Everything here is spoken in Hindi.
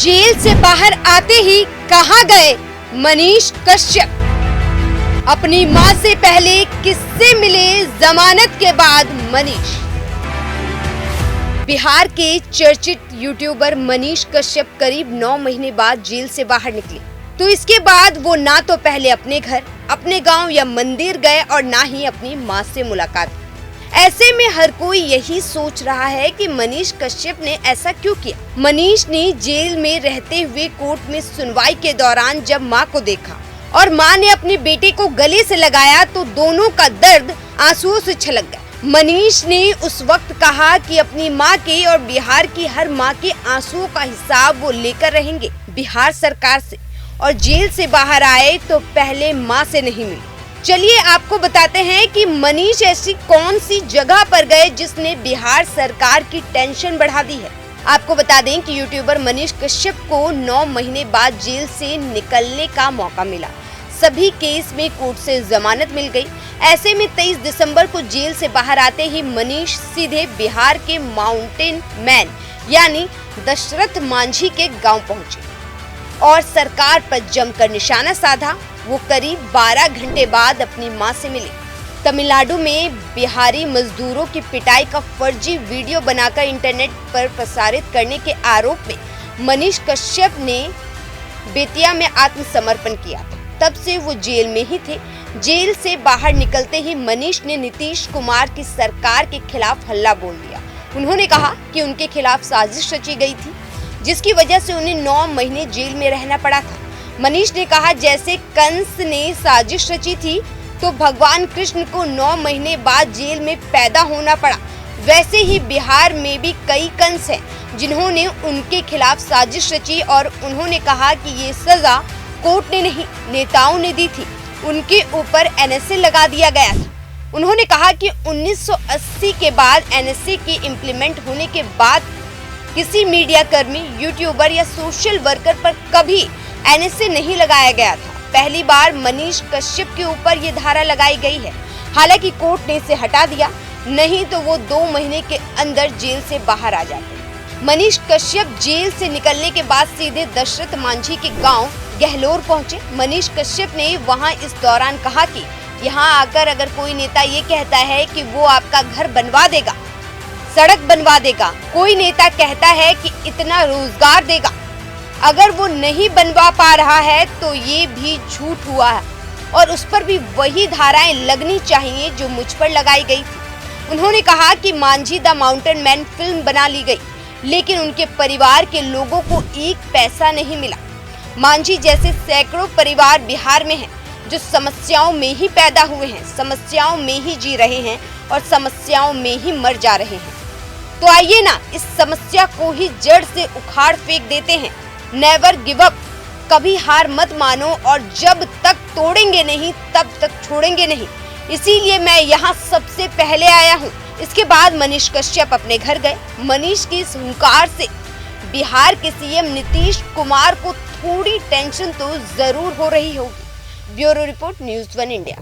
जेल से बाहर आते ही कहां गए मनीष कश्यप? अपनी मां से पहले किससे मिले जमानत के बाद मनीष? बिहार के चर्चित यूट्यूबर मनीष कश्यप करीब 9 महीने बाद जेल से बाहर निकले। तो इसके बाद वो ना तो पहले अपने घर, अपने गांव या मंदिर गए और ना ही अपनी मां से मुलाकात। ऐसे में हर कोई यही सोच रहा है कि मनीष कश्यप ने ऐसा क्यों किया। मनीष ने जेल में रहते हुए कोर्ट में सुनवाई के दौरान जब मां को देखा और मां ने अपने बेटे को गले से लगाया तो दोनों का दर्द आंसुओं से छलक गया। मनीष ने उस वक्त कहा कि अपनी मां के और बिहार की हर मां के आंसुओं का हिसाब वो लेकर रहेंगे बिहार सरकार से, और जेल से बाहर आए तो पहले मां से नहीं मिले। चलिए आपको बताते हैं कि मनीष ऐसी कौन सी जगह पर गए जिसने बिहार सरकार की टेंशन बढ़ा दी है। आपको बता दें कि यूट्यूबर मनीष कश्यप को 9 महीने बाद जेल से निकलने का मौका मिला। सभी केस में कोर्ट से जमानत मिल गई। ऐसे में 23 दिसंबर को जेल से बाहर आते ही मनीष सीधे बिहार के माउंटेन मैन यानी दशरथ मांझी के गांव पहुंचे और सरकार पर जमकर निशाना साधा। वो करीब 12 घंटे बाद अपनी मां से मिले। तमिलनाडु में बिहारी मजदूरों की पिटाई का फर्जी वीडियो बनाकर इंटरनेट पर प्रसारित करने के आरोप में मनीष कश्यप ने बेतिया में आत्मसमर्पण किया था। तब से वो जेल में ही थे। जेल से बाहर निकलते ही मनीष ने नीतीश कुमार की सरकार के खिलाफ हल्ला बोल दिया। उन्होंने कहा कि उनके खिलाफ साजिश रची गई थी जिसकी वजह से उन्हें 9 महीने जेल में रहना पड़ा था। मनीष ने कहा जैसे कंस ने साजिश रची थी तो भगवान कृष्ण को 9 महीने बाद जेल में पैदा होना पड़ा, वैसे ही बिहार में भी कई कंस हैं जिन्होंने उनके खिलाफ साजिश रची और उन्होंने कहा कि ये सजा कोर्ट ने नहीं नेताओं ने दी थी। उनके ऊपर एनएसए लगा दिया गया था। उन्होंने कहा कि 1980 के बाद एनएसए के इम्प्लीमेंट होने के बाद किसी मीडिया कर्मी, यूट्यूबर या सोशल वर्कर पर कभी एनएसए नहीं लगाया गया था। पहली बार मनीष कश्यप के ऊपर ये धारा लगाई गई है। हालांकि कोर्ट ने इसे हटा दिया, नहीं तो वो 2 महीने के अंदर जेल से बाहर आ जाते। मनीष कश्यप जेल से निकलने के बाद सीधे दशरथ मांझी के गांव गहलोर पहुंचे। मनीष कश्यप ने वहां इस दौरान कहा कि यहाँ आकर अगर कोई नेता ये कहता है कि वो आपका घर बनवा देगा, सड़क बनवा देगा, कोई नेता कहता है कि इतना रोजगार देगा, अगर वो नहीं बनवा पा रहा है तो ये भी झूठ हुआ है और उस पर भी वही धाराएं लगनी चाहिए जो मुझ पर लगाई गई थी। उन्होंने कहा कि Manjhi the mountain man film बना ली गई लेकिन उनके परिवार के लोगों को 1 पैसा नहीं मिला। मांझी जैसे सैकड़ों परिवार बिहार में हैं जो समस्याओं में ही पैदा हुए हैं, समस्याओं में ही जी रहे हैं और समस्याओं में ही मर जा रहे हैं। तो आइए ना इस समस्या को ही जड़ से उखाड़ फेंक देते हैं। नेवर गिव अप, कभी हार मत मानो और जब तक तोड़ेंगे नहीं तब तक छोड़ेंगे नहीं। इसीलिए मैं यहाँ सबसे पहले आया हूँ। इसके बाद मनीष कश्यप अपने घर गए। मनीष की इस हुंकार से बिहार के सीएम नीतीश कुमार को थोड़ी टेंशन तो जरूर हो रही होगी। Bureau report, news 1 India.